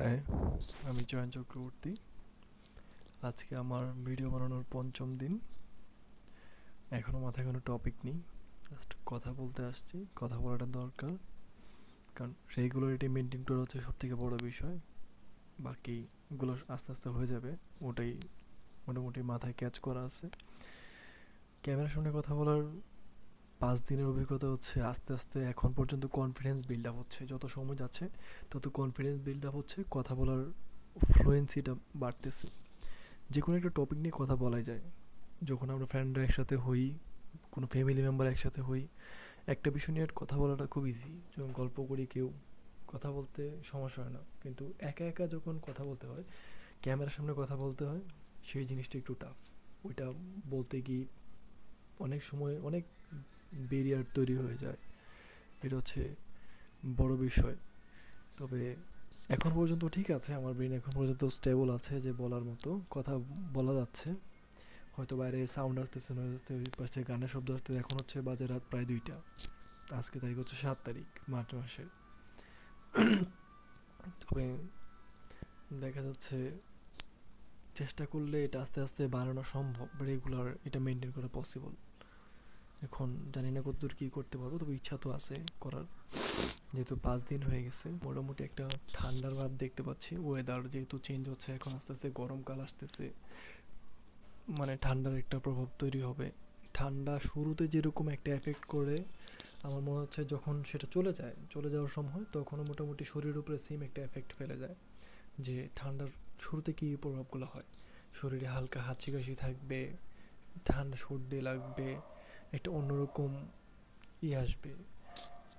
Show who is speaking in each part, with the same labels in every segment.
Speaker 1: High, আমি join Chakraborty. আজকে আমার ভিডিও বানানোর পঞ্চম দিন। এখনও মাথায় কোনো টপিক নেই, জাস্ট কথা বলতে আসছি। কথা বলাটা দরকার, কারণ রেগুলারিটি মেনটেন করা হচ্ছে সবথেকে বড় বিষয়। বাকিগুলো আস্তে আস্তে হয়ে যাবে, ওটাই মোটামুটি মাথায় ক্যাচ করা আছে। ক্যামেরার সামনে কথা বলার 5 দিনের অভিজ্ঞতা হচ্ছে আস্তে আস্তে এখন পর্যন্ত কনফিডেন্স বিল্ড আপ হচ্ছে। যত সময় যাচ্ছে তত কনফিডেন্স বিল্ড আপ হচ্ছে, কথা বলার ফ্লুয়েন্সিটা বাড়তেছে। যে কোনো একটা টপিক নিয়ে কথা বলাই যায়। যখন আমরা ফ্রেন্ডরা একসাথে হই, কোনো ফ্যামিলি মেম্বার একসাথে হই, একটা বিষয় নিয়ে কথা বলাটা খুব ইজি। যখন গল্প করি কেউ, কথা বলতে সমস্যা হয় না। কিন্তু একা একা যখন কথা বলতে হয়, ক্যামেরার সামনে কথা বলতে হয়, সেই জিনিসটা একটু টাফ। ওইটা বলতে গিয়ে অনেক সময় অনেক ব্যারিয়ার তৈরি হয়ে যায়। এটা হচ্ছে বড় বিষয়। তবে এখন পর্যন্ত ঠিক আছে, আমার ব্রেন এখন পর্যন্ত স্টেবল আছে যে বলার মতো কথা বলা যাচ্ছে। হয়তো বাইরে সাউন্ড আসতেছে, নয়েজ আসতে, ওই পাশে গানের শব্দ আসতেছে। এখন হচ্ছে বাজে রাত প্রায় 2টা। আজকে তারিখ হচ্ছে 7 তারিখ মার্চ মাসের। তবে দেখা যাচ্ছে চেষ্টা করলে এটা আস্তে আস্তে বাড়ানো সম্ভব, রেগুলার এটা মেনটেন করা পসিবল। এখন জানি না কতদূর কী করতে পারবো, তবে ইচ্ছা তো আছে করার। যেহেতু 5 দিন হয়ে গেছে, মোটামুটি একটা ঠান্ডার ভাব দেখতে পাচ্ছি। ওয়েদার যেহেতু চেঞ্জ হচ্ছে, এখন আস্তে আস্তে গরমকাল আসতেছে, মানে ঠান্ডার একটা প্রভাব তৈরি হবে। ঠান্ডা শুরুতে যেরকম একটা এফেক্ট করে, আমার মনে হচ্ছে যখন সেটা চলে যাওয়ার সময়, তখনও মোটামুটি শরীরের উপরে সেম একটা এফেক্ট ফেলে যায়। যে ঠান্ডার শুরুতে কী প্রভাবগুলো হয়, শরীরে হালকা হাঁচি কাশি থাকবে, ঠান্ডা সর্দি লাগবে, একটা অন্যরকম আসবে।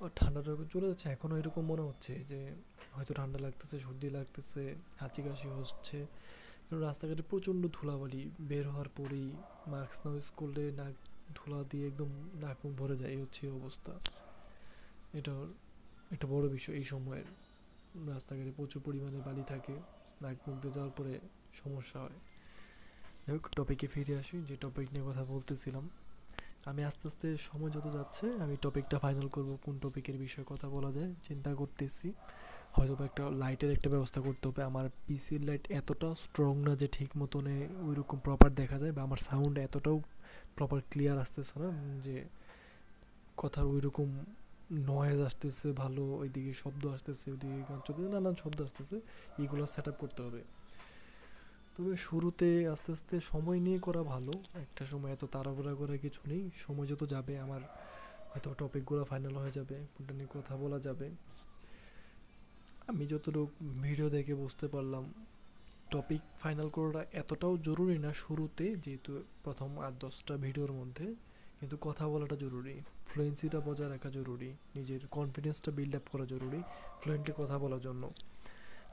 Speaker 1: ও ঠান্ডাটা যখন চলে যাচ্ছে, এখনও এরকম মনে হচ্ছে যে হয়তো ঠান্ডা লাগতেছে, সর্দি লাগতেছে, হাঁচি কাশি হচ্ছে। কারণ রাস্তাঘাটে প্রচণ্ড ধুলাবালি, বের হওয়ার পরেই মাস্ক না ইউজ করলে নাক ধুলা দিয়ে একদম নাক মুখ ভরে যায়। এই হচ্ছে এই অবস্থা। এটা একটা বড় বিষয় এই সময়ের। রাস্তাঘাটে প্রচুর পরিমাণে বালি থাকে, নাক মুখ দিয়ে যাওয়ার পরে সমস্যা হয়। যাই হোক, টপিকে ফিরে আসি। যে টপিক নিয়ে কথা বলতেছিলাম, আমি আস্তে আস্তে সময় যত যাচ্ছে আমি টপিকটা ফাইনাল করব, কোন টপিকের বিষয়ে কথা বলা যায় চিন্তা করতেছি। হয়তো বা একটা লাইটের একটা ব্যবস্থা করতে হবে। আমার পিসির লাইট এতটা স্ট্রং না যে ঠিক মতনে ওই রকম প্রপার দেখা যায়, বা আমার সাউন্ড এতটাও প্রপার ক্লিয়ার আসতেছে না যে কথার ওই রকম নয়েজ আসতেছে ভালো, ওইদিকে শব্দ আসতেছে, ওইদিকে গান চলতেছে, নানান শব্দ আসতেছে। এইগুলো সেট আপ করতে হবে। তবে শুরুতে আস্তে আস্তে সময় নিয়ে করা ভালো। একটা সময় এত তাড়াহুড়া করার কিছু নেই। সময় যত যাবে আমার হয়তো টপিকগুলো ফাইনাল হয়ে যাবে, কোনটা নিয়ে কথা বলা যাবে। আমি যতটুকু ভিডিও দেখে বুঝতে পারলাম, টপিক ফাইনাল করাটা এতটাও জরুরি না শুরুতে, যেহেতু প্রথম 8-10টা ভিডিওর মধ্যে। কিন্তু কথা বলাটা জরুরি, ফ্লুয়েন্সিটা বজায় রাখা জরুরি, নিজের কনফিডেন্সটা বিল্ড আপ করা জরুরি ফ্লুয়েন্টলি কথা বলার জন্য।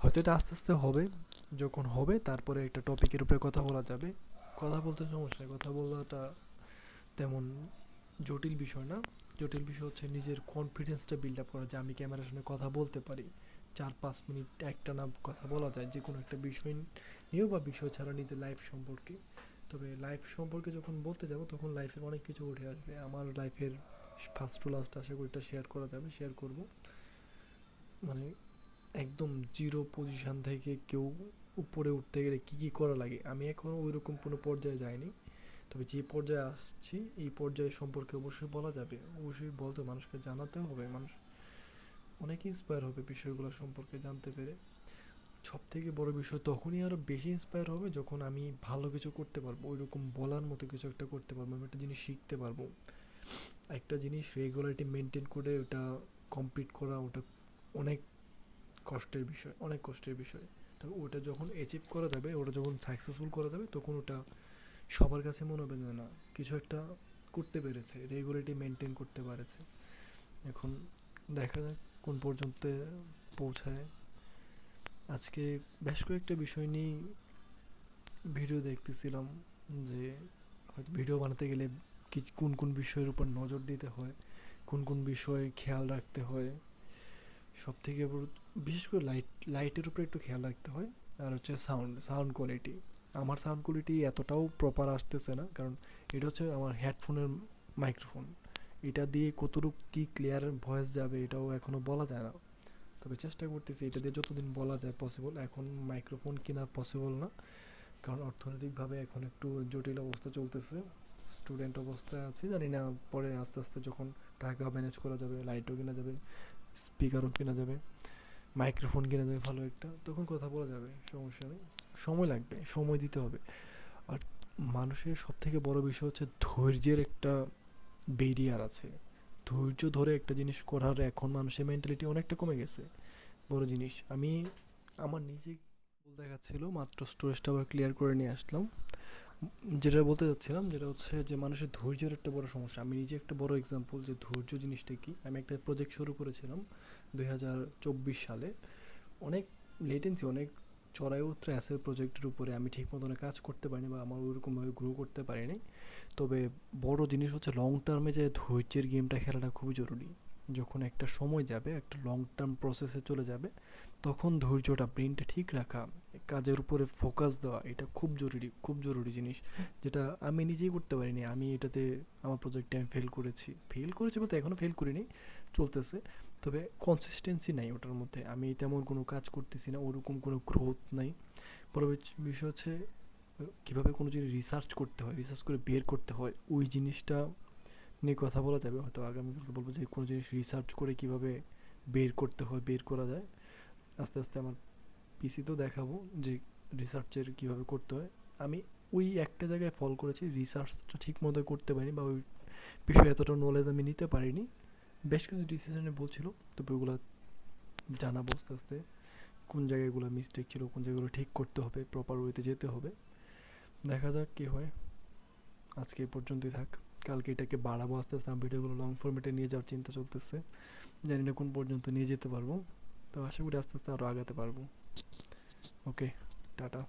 Speaker 1: হয়তো এটা আস্তে আস্তে হবে। যখন হবে তারপরে একটা টপিকের উপরে কথা বলা যাবে। কথা বলতে সমস্যা, কথা বলাটা তেমন জটিল বিষয় না। জটিল বিষয় হচ্ছে নিজের কনফিডেন্সটা বিল্ড আপ করা, যে আমি ক্যামেরার সামনে কথা বলতে পারি। 4-5 মিনিট একটানা কথা বলা যায় যে কোনো একটা বিষয় নিয়েও, বা বিষয় ছাড়া নিজের লাইফ সম্পর্কে। তবে লাইফ সম্পর্কে যখন বলতে যাব, তখন লাইফের অনেক কিছু উঠে আসবে। আমার লাইফের ফার্স্ট টু লাস্ট আশা করি এটা শেয়ার করা যাবে, শেয়ার করব। মানে একদম জিরো পজিশন থেকে কেউ উপরে উঠতে গেলে কী কী করা লাগে, আমি এখনও ওই রকম কোনো পর্যায়ে যাইনি। তবে যে পর্যায়ে আসছি, এই পর্যায় সম্পর্কে অবশ্যই বলা যাবে। অবশ্যই বলতে, মানুষকে জানাতে হবে। মানুষ অনেক ইন্সপায়ার হবে বিষয়গুলো সম্পর্কে জানতে পেরে। সব থেকে বড় বিষয় তখনই আরও বেশি ইন্সপায়ার হবে যখন আমি ভালো কিছু করতে পারবো, ওই রকম বলার মতো কিছু একটা করতে পারবো, আমি একটা জিনিস শিখতে পারবো। একটা জিনিস রেগুলারিটি মেনটেন করে ওটা কমপ্লিট করা, ওটা অনেক কষ্টের বিষয়, অনেক কষ্টের বিষয়। তো ওটা যখন অ্যাচিভ করা যাবে, ওটা যখন সাকসেসফুল করা যাবে, তখন ওটা সবার কাছে মনে হবে যে না, কিছু একটা করতে পেরেছে, রেগুলারিটি মেনটেন করতে পেরেছে। এখন দেখা যাক কোন পর্যন্ত পৌঁছায়। আজকে বেশ কয়েকটা বিষয় নিয়ে ভিডিও দেখতেছিলাম, যে হয়তো ভিডিও বানাতে গেলে কোন কোন বিষয়ের উপর নজর দিতে হয়, কোন কোন বিষয়ে খেয়াল রাখতে হয়। সব থেকে বিশেষ করে লাইটের উপরে একটু খেয়াল রাখতে হয়। আর হচ্ছে সাউন্ড কোয়ালিটি। আমার সাউন্ড কোয়ালিটি এতটাও প্রপার আসতেছে না, কারণ এটা হচ্ছে আমার হেডফোনের মাইক্রোফোন। এটা দিয়ে কতটুকু কী ক্লিয়ার ভয়েস যাবে এটাও এখনও বলা যায় না। তবে চেষ্টা করতেছি এটা দিয়ে যতদিন বলা যায় পসিবল। এখন মাইক্রোফোন কেনা পসিবল না, কারণ অর্থনৈতিকভাবে এখন একটু জটিল অবস্থা চলতেছে, স্টুডেন্ট অবস্থায় আছি। জানি না পরে আস্তে আস্তে যখন টাকা ম্যানেজ করা যাবে, লাইটও কেনা যাবে, স্পিকারও কেনা যাবে, মাইক্রোফোন কেনা যাবে ভালো একটা, তখন কথা বলা যাবে, সমস্যা নেই। সময় লাগবে, সময় দিতে হবে। আর মানুষের সব থেকে বড় বিষয় হচ্ছে ধৈর্যের একটা বেরিয়ার আছে। ধৈর্য ধরে একটা জিনিস করার এখন মানুষের মেন্টালিটি অনেকটা কমে গেছে, বড় জিনিস। আমি আমার নিজে দেখাচ্ছিল, মাত্র স্টোরেজটা আবার ক্লিয়ার করে নিয়ে আসলাম। যেটা বলতে চাচ্ছিলাম যেটা হচ্ছে যে মানুষের ধৈর্যের একটা বড় সমস্যা। আমি নিজে একটা বড় এক্সাম্পল যে ধৈর্য জিনিসটা কি। আমি একটা প্রজেক্ট শুরু করেছিলাম 2024 সালে। অনেক লেটেন্সি, অনেক চড়াই উতরাই আছে প্রজেক্টের উপরে। আমি ঠিক মতন কাজ করতে পারিনি বা আমার ওইরকমভাবে গ্রো করতে পারিনি। তবে বড় জিনিস হচ্ছে লং টার্মে যে ধৈর্যের গেমটা খেলাটা খুবই জরুরি। যখন একটা সময় যাবে, একটা লং টার্ম প্রসেসে চলে যাবে, তখন ধৈর্যটা, ব্রেনটা ঠিক রাখা, কাজের উপরে ফোকাস দেওয়া, এটা খুব জরুরি, খুব জরুরি জিনিস। যেটা আমি নিজেই করতে পারিনি। আমি এটাতে আমার প্রজেক্টে আমি ফেল করেছি বলতে এখনও ফেল করিনি, চলতেছে। তবে কনসিস্টেন্সি নাই ওটার মধ্যে, আমি তেমন কোনো কাজ করতেছি না, ওরকম কোনো গ্রোথ নাই। পরবর্তী বিষয় হচ্ছে কীভাবে কোনো জিনিস রিসার্চ করতে হয়, রিসার্চ করে বের করতে হয়, ওই জিনিসটা নিয়ে কথা বলা যাবে হয়তো আগামীকালকে। বলবো যে কোনো জিনিস রিসার্চ করে কীভাবে বের করতে হয়, বের করা যায়। আস্তে আস্তে আমার পিসিতেও দেখাবো যে রিসার্চের কীভাবে করতে হয়। আমি ওই একটা জায়গায় ফল করেছি, রিসার্চটা ঠিক মতো করতে পারিনি, বা ওই বিষয়ে এতটা নলেজ আমি নিতে পারিনি। বেশ কিছু ডিসিশনে বলছিল, তবে ওগুলো জানাবো আস্তে আস্তে, কোন জায়গাগুলো মিস্টেক ছিল, কোন জায়গাগুলো ঠিক করতে হবে, প্রপার ওয়েতে যেতে হবে। দেখা যাক কী হয়। আজকে এই পর্যন্তই থাক, কালকে এটাকে বাড়াবো আস্তে আস্তে। আমার ভিডিওগুলো লং ফরম্যাটে নিয়ে যাওয়ার চিন্তা চলতেছে, জানি না কোন পর্যন্ত নিয়ে যেতে পারবো। তো আশা করি আস্তে আস্তে আরও আগাতে পারবো। ওকে, টাটা।